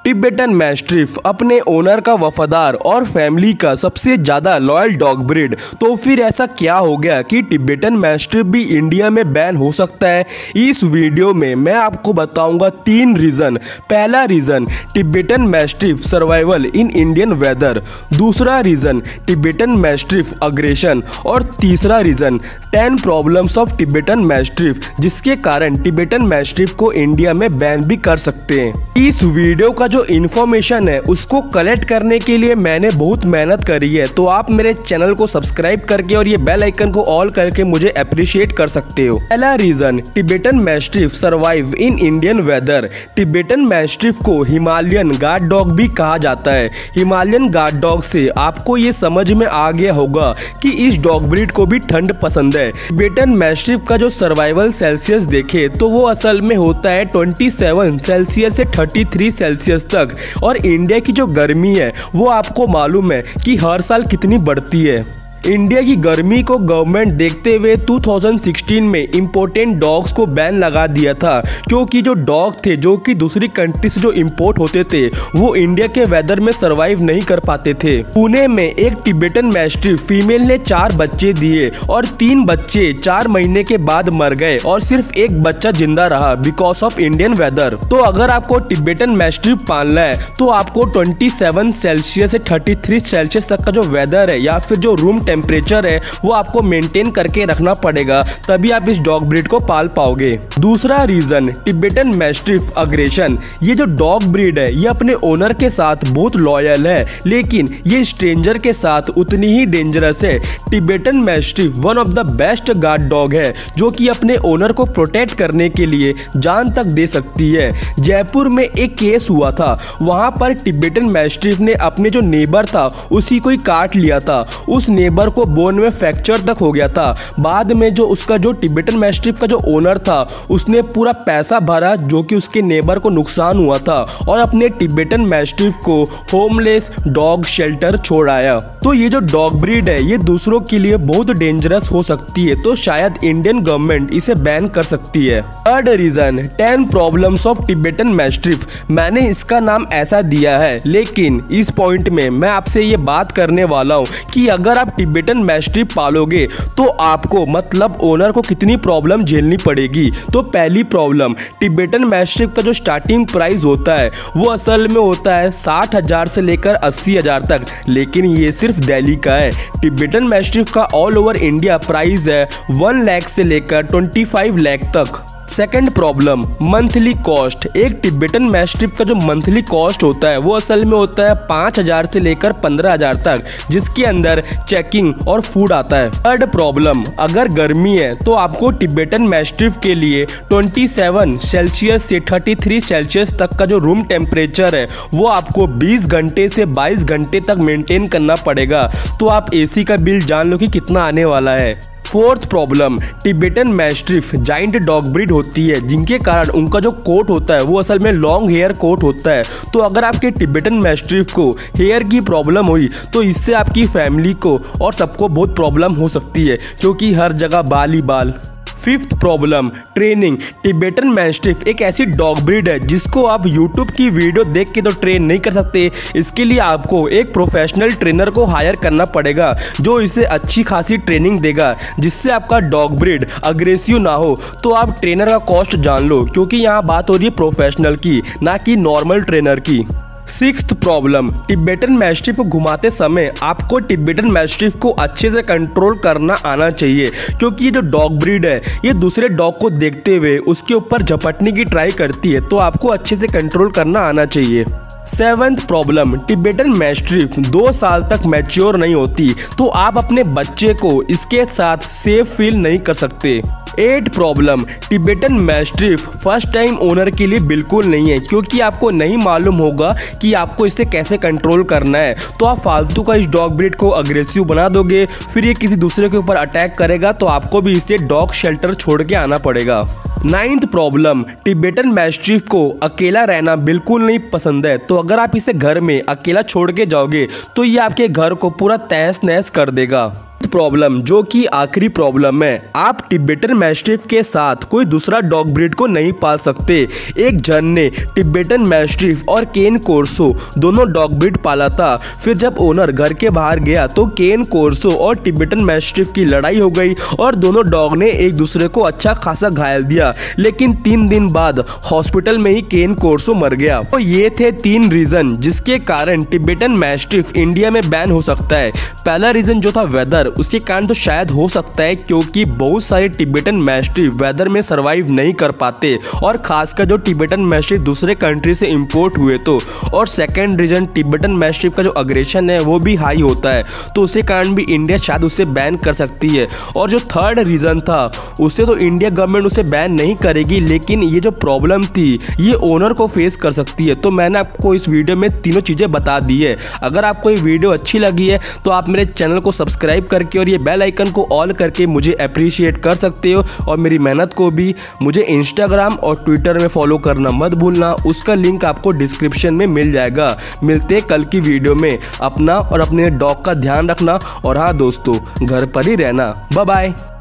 Tibetan mastiff अपने owner का वफादार और फैमिली का सबसे ज़्यादा लॉयल डॉग ब्रीड। तो फिर ऐसा क्या हो गया कि टिबेटन मैस्टिफ भी इंडिया में बैन हो सकता है? इस वीडियो में मैं आपको बताऊंगा 3 रीज़न। पहला reason, Tibetan mastiff survival in Indian weather. दूसरा रीज़न, टिबेटन मैस्टिफ अग्रेशन। और तीसरा reason, 10 problems of Tibetan mastiff, जिसके कारण टिबेटन मैस्टिफ को इंडिया में बैन भी कर सकते हैं। इस वीडियो का जो इन्फॉर्मेशन है उसको कलेक्ट करने के लिए मैंने बहुत मेहनत करी है, तो आप मेरे चैनल को सब्सक्राइब करके और ये बेल आइकन को ऑल करके मुझे अप्रिशिएट कर सकते हो। पहला reason, Tibetan mastiff survive in Indian weather. Tibetan mastiff को हिमालयन गार्ड डॉग भी कहा जाता है। हिमालयन गार्ड डॉग से आपको ये समझ में आ गया होगा कि इस डॉग ब्रीड को भी ठंड पसंद है। टिबेटन मैस्टिफ का जो सर्वाइवल सेल्सियस देखे तो वो असल में होता है 27 सेल्सियस से 33 सेल्सियस तक। और इंडिया की जो गर्मी है वो आपको मालूम है कि हर साल कितनी बढ़ती है। इंडिया की गर्मी को गवर्नमेंट देखते हुए 2016 में इम्पोर्टेंट डॉग्स को बैन लगा दिया था, क्योंकि जो डॉग थे जो कि दूसरी कंट्री से जो इंपोर्ट होते थे वो इंडिया के वेदर में सरवाइव नहीं कर पाते थे। पुणे में एक टिबेटन मैस्टिफ फीमेल ने 4 बच्चे दिए और 3 बच्चे 4 महीने के बाद मर गए और सिर्फ एक बच्चा जिंदा रहा बिकॉज ऑफ इंडियन वेदर। तो अगर आपको टिबेटन मैस्टिफ पालना है तो आपको 27 सेल्सियस से 33 सेल्सियस तक का जो वेदर है या फिर जो रूम टेम्परेचर है वो आपको मेंटेन करके रखना पड़ेगा, तभी आप इस डॉग ब्रीड को पाल पाओगे। दूसरा रीजन, टिबेटन मैस्टिफ अग्रेशन। ये जो डॉग ब्रीड है ये अपने ओनर के साथ बहुत लॉयल है, लेकिन ये स्ट्रेंजर के साथ उतनी ही डेंजरस है। Tibetan mastiff one of the best guard dog है जो कि अपने ओनर को प्रोटेक्ट करने के लिए जान तक दे सकती है। जयपुर में एक केस हुआ था, वहां पर टिबेटन मैस्टिफ ने अपने जो नेबर था उसी को ही काट लिया था। उस नेबर को बोन में फ्रैक्चर तक हो गया था। बाद में जो उसका जो टिबेटन मैस्टिफ का जो ओनर था उसने पूरा पैसा भरा जो कि उसके नेबर को नुकसान हुआ था और अपने टिबेटन मैस्टिफ को होमलेस डॉग शेल्टर छोड़ आया। तो ये जो डॉग ब्रीड है ये दूसरों के लिए बहुत डेंजरस हो सकती है, तो शायद इंडियन गवर्नमेंट इसे बैन कर सकती है। Third reason, 10 problems of Tibetan mastiff. मैंने इसका नाम ऐसा दिया है, लेकिन इस पॉइंट में मैं आपसे ये बात करने वाला हूँ कि अगर आप टिबेटन मैस्टिफ पालोगे तो आपको मतलब ओनर को कितनी प्रॉब्लम झेलनी पड़ेगी। तो पहली प्रॉब्लम, टिबेटन मैस्टिफ का जो स्टार्टिंग प्राइस होता है वो असल में होता है 60,000 से लेकर 80,000 तक, लेकिन ये सिर्फ दिल्ली का है। टिबेटन मैस्टिफ का ऑल ओवर इंडिया प्राइस है 1 लाख से लेकर 25 लाख तक। Second problem, monthly cost. एक टिबेटन मैस्टिफ का जो मंथली कॉस्ट होता है वो असल में होता है 5,000 से लेकर 15,000 तक, जिसके अंदर चेकिंग और फूड आता है। थर्ड प्रॉब्लम, अगर गर्मी है तो आपको टिबेटन मैस्टिफ के लिए 27 सेल्सियस से 33 सेल्सियस तक का जो रूम टेम्परेचर है वो आपको 20 घंटे से 22 घंटे तक मेंटेन करना पड़ेगा। तो आप एसी का बिल जान लो कि कितना आने वाला है। Fourth problem, Tibetan mastiff giant dog breed होती है, जिनके कारण उनका जो कोट होता है वो असल में लॉन्ग हेयर कोट होता है। तो अगर आपके टिबेटन मैस्टिफ को हेयर की प्रॉब्लम हुई तो इससे आपकी फैमिली को और सबको बहुत प्रॉब्लम हो सकती है, क्योंकि हर जगह बाल ही बाल। Fifth problem, training. Tibetan mastiff एक ऐसी डॉग ब्रीड है जिसको आप यूट्यूब की वीडियो देख के तो ट्रेन नहीं कर सकते। इसके लिए आपको एक प्रोफेशनल ट्रेनर को हायर करना पड़ेगा जो इसे अच्छी खासी ट्रेनिंग देगा, जिससे आपका डॉग ब्रीड अग्रेसिव ना हो। तो आप ट्रेनर का कॉस्ट जान लो, क्योंकि यहाँ बात हो रही है प्रोफेशनल की, ना कि नॉर्मल ट्रेनर की। सिक्स्थ प्रॉब्लम, टिबेटन मैस्टिफ को घुमाते समय आपको टिबेटन मैस्टिफ को अच्छे से कंट्रोल करना आना चाहिए, क्योंकि ये जो डॉग ब्रीड है ये दूसरे डॉग को देखते हुए उसके ऊपर झपटने की ट्राई करती है, तो आपको अच्छे से कंट्रोल करना आना चाहिए। सेवंथ प्रॉब्लम, टिबेटन मैस्टिफ 2 साल तक मैच्योर नहीं होती, तो आप अपने बच्चे को इसके साथ सेफ फील नहीं कर सकते। 8 problem, Tibetan mastiff first time owner के लिए बिल्कुल नहीं है, क्योंकि आपको नहीं मालूम होगा कि आपको इसे कैसे कंट्रोल करना है। तो आप फालतू का इस डॉग ब्रीड को अग्रेसिव बना दोगे, फिर ये किसी दूसरे के ऊपर अटैक करेगा, तो आपको भी इसे डॉग शेल्टर छोड़ के आना पड़ेगा। 9th प्रॉब्लम, टिबेटन मैस्टिफ को अकेला रहना बिल्कुल नहीं पसंद है, तो अगर आप इसे घर में अकेला छोड़ के जाओगे तो ये आपके घर को पूरा तहस नहस कर देगा। प्रॉब्लम जो कि आखिरी प्रॉब्लम है, आप टिबेटन मैस्टिफ के साथ कोई दूसरा डॉग ब्रीड को नहीं पाल सकते। एक जन ने टिबेटन मैस्टिफ और केन कोर्सो दोनों डॉग ब्रीड पाला था। फिर जब ओनर घर के बाहर गया तो केन कोर्सो और टिबेटन मैस्टिफ की लड़ाई हो गई और दोनों डॉग ने एक दूसरे को अच्छा खासा घायल दिया। लेकिन 3 दिन बाद हॉस्पिटल में ही केन कोर्सो मर गया। तो ये थे 3 रीजन जिसके कारण टिबेटन मैस्टिफ इंडिया में बैन हो सकता है। पहला रीजन जो था वेदर, उसके कारण तो शायद हो सकता है क्योंकि बहुत सारे टिबेटन मैस्टिफ वेदर में सरवाइव नहीं कर पाते और खासकर जो टिबेटन मैस्टिफ दूसरे कंट्री से इंपोर्ट हुए तो। और सेकंड रीजन टिबेटन मैस्टिफ का जो अग्रेशन है वो भी हाई होता है, तो उसके कारण भी इंडिया शायद उसे बैन कर सकती है। और जो थर्ड रीजन था उससे तो इंडिया गवर्नमेंट उसे बैन नहीं करेगी, लेकिन ये जो प्रॉब्लम थी ये ओनर को फेस कर सकती है। तो मैंने आपको इस वीडियो में तीनों चीज़ें बता दी है। अगर आपको ये वीडियो अच्छी लगी है तो आप मेरे चैनल को सब्सक्राइब करके और ये बेल आइकन को ऑल करके मुझे अप्रिशिएट कर सकते हो। और मेरी मेहनत को भी मुझे इंस्टाग्राम और ट्विटर में फॉलो करना मत भूलना, उसका लिंक आपको डिस्क्रिप्शन में मिल जाएगा। मिलते हैं कल की वीडियो में। अपना और अपने डॉग का ध्यान रखना और हाँ दोस्तों, घर पर ही रहना। Bye bye.